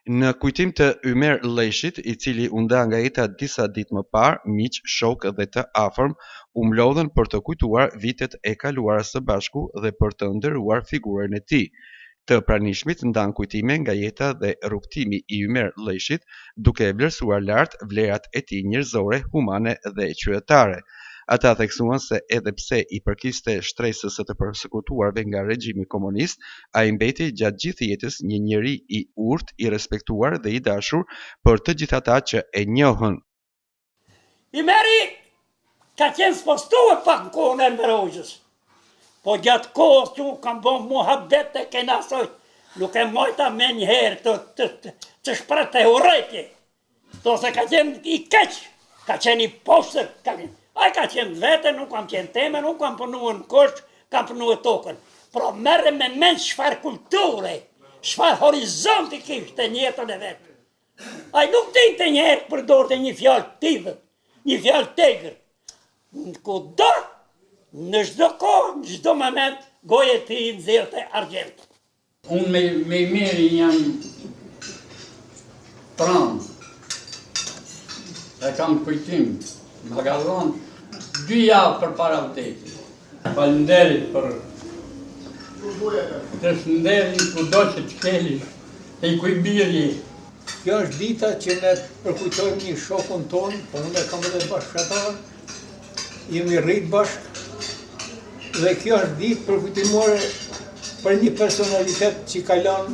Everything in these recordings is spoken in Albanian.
Në kujtim të Ymer Lleshit, i cili u nda nga jeta disa ditë më parë, miq, shok dhe të afërm u mlodhen për të kujtuar vitet e kaluara së bashku dhe për të nderuar figurën e tij. Të pranishmit ndan kujtime nga jeta dhe rrugtimi i Ymer Lleshit, duke vlerësuar lart vlerat e tij njerëzore, humane dhe qytetare. Ata theksuan se edhe pse i përkiste shtresës së të përsekutuarve nga regjimi komunist, ai mbeti gjatë gjithë jetës një njeri i urtë, i respektuar dhe i dashur për të gjithë ata që e njohën. Ymeri ka qenë spostuar pak në kohën e Enver Hoxhës, po gjatë kohës që unë kam bon muhabet e kenasoj, nuk e mojta me njëherë të shpret e urejtje. To se ka qenë i keq, ka qenë i poshtër, ai ka qenë vete, nuk kam qenë teme, nuk kam punuar në kusht, kam punuar tokën. Pro merre me mend çfarë kulture, çfarë horizonti kishte në jetën e vet. Ai nuk dinte njëherë përdorte një fjalë tivë, një fjalë tegër. Kudo, në çdo kohë, në çdo moment, goja e tij nxjerrte argjend. Unë me Ymeri jam pranë, e kam kujtim, më ka dhënë 2 javë për para vdekjes. Faleminderit për të shëndetin kudo që të kelish, e i kujbiri. Kjo është dita që ne përkujtojmë një shokun tonë, po unë e kam edhe bashkëtar, jemi rrit bashkë, dhe kjo është ditë përkujtimore për një personalitet që ka lënë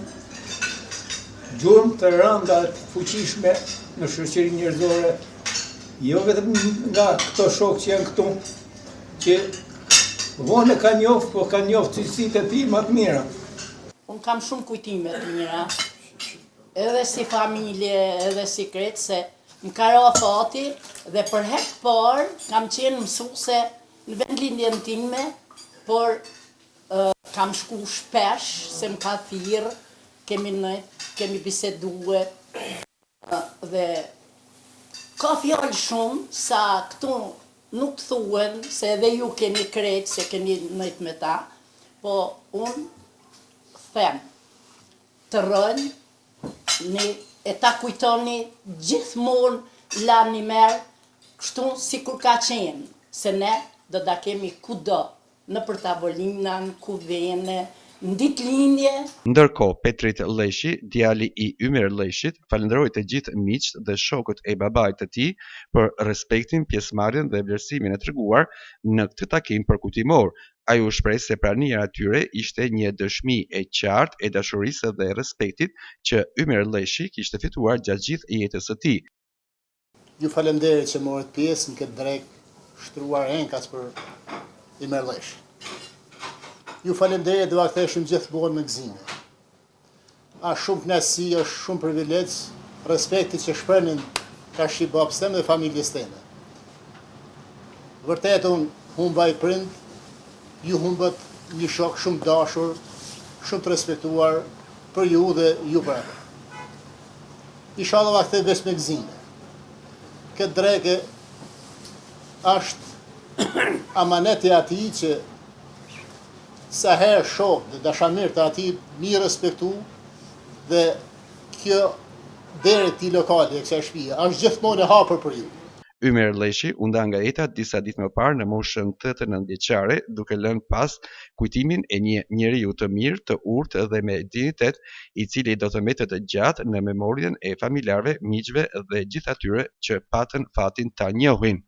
gjurmë të rënda të fuqishme në shoqërinë njerëzore, jo vetëm nga këto shokë që janë këtu, që vonë ka njoftë, po ka njoftë cilësitë e tij më të mira. Unë kam shumë kujtime të mira, edhe si familje, edhe si kretë, se më ka ra fati dhe për herë të parë kam qenë mësuese në vendlindjen time, por kam shku shpesh, se më ka thirrë, kemi biseduar dhe ka fjalë shumë sa këtu nuk thuhen, se edhe ju keni kretë, se keni nejt me ta, po unë them, të rënë, e ta kujtoni gjithmonë lani merë, kështu si kur ka qenë, se ne do da kemi kudo, në për tavolina, në kuvene, në ditëlindje. Ndërkohë, Petrit Lleshi, djali i Ymer Lleshit, falenderoi të gjithë miqt dhe shokët e babait të tij për respektin, pjesëmarrjen dhe vlerësimin e treguar në këtë takim përkujtimor. Ai u shpreh se prania e tyre ishte një dëshmi e qartë e dashurisë dhe respektit që Ymer Lleshi kishte fituar gjatë gjithë jetës së tij. Ju falenderoj që morët pjesë në këtë drek shtruar enkas për Ymer Lleshi. Ju falenderoj dhe vaktheshim gjithmonë me gëzime. Është shumë kënaqësi, është shumë privilegj, respekti që shprehin ka shi babës teme dhe familjes teme. Vërtet unë humba i prind, ju humbët një shok shumë dashur, shumë të respektuar për ju dhe ju për ata. Inshallah vakthej veç me gëzime. Këtë dreke është amaneti atij që sa herë shok dhe dashamir të ati mi respektu dhe kjo deri ti lokale e kësaj shtëpie është gjithmonë e hapur për ju. Ymer Lleshi u nda nga jeta disa ditë më parë në moshën 89 vjeçare, duke lënë pas kujtimin e një njeriu të mirë, të urtë dhe me dignitet, i cili do të mbetet gjatë në memorien e familjarëve, miqve dhe gjithë atyre që patën fatin ta njohin.